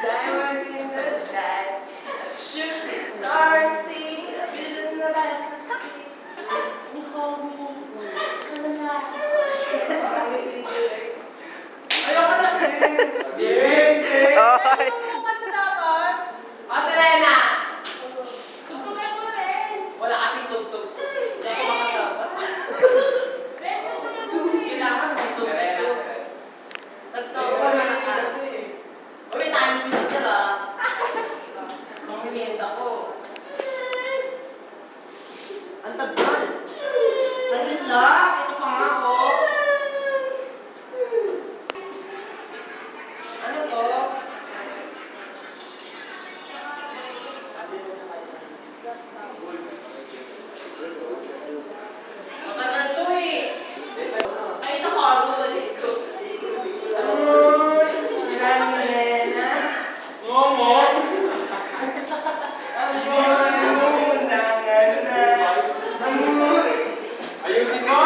Diamond in the sky, a shooting star, see a vision of ecstasy. You hold me, come alive. Ayoko na. Okay. Serena! Tugtugan mo rin. Wala kasing tugtog. Hindi ako makatapat. Kailangan may tugtog. Tugtog ko na kasi. Uy, time picture ah. Mamimenta ko. Ang tagal. Saglit lang. Ito pa nga ako. Ano to? Matagal to eh. Ay, sa cargo ulit ko. Sila ni Lena. Momo. Ayusin mo.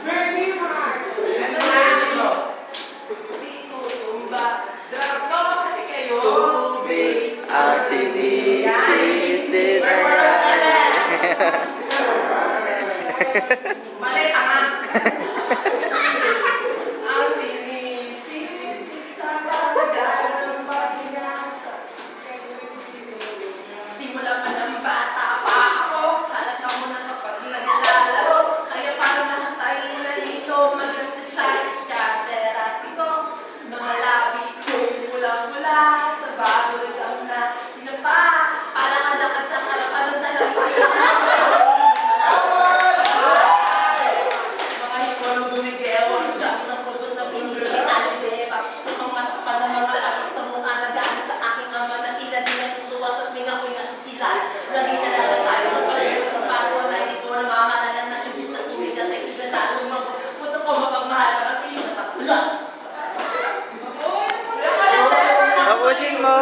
Bernie Mark. Ito na. Tumba. Drag ko kasi kayo. Tubig ang sinisisi na Mali, tanga. Ang sinisisi sa pagdagang ng pag-inasa. Simula pa ng bata pa ako, halata mo na kapag naglalaro. Kaya parang lahat tayo nalito, maging sa therapy ko. Mga labi ko'y pulang-pula, sa bagoy lang na sinapa. Para kalakad sa harapan ng talagisina. Mga hipon bumigewa, dami ng putos na binili, alibeba. Pumasok pa ng mga kapit sa mukha na daan sa aking ama na tila din natutuwas at may ako'y nasisilan. Lagi na lang tayo ng paliwas ng pato na hindi ko namamalalan na ibis na tubig at ay ilalalo mo. Puto ko mapagmahal ang iyo na takula. Tapusin mo.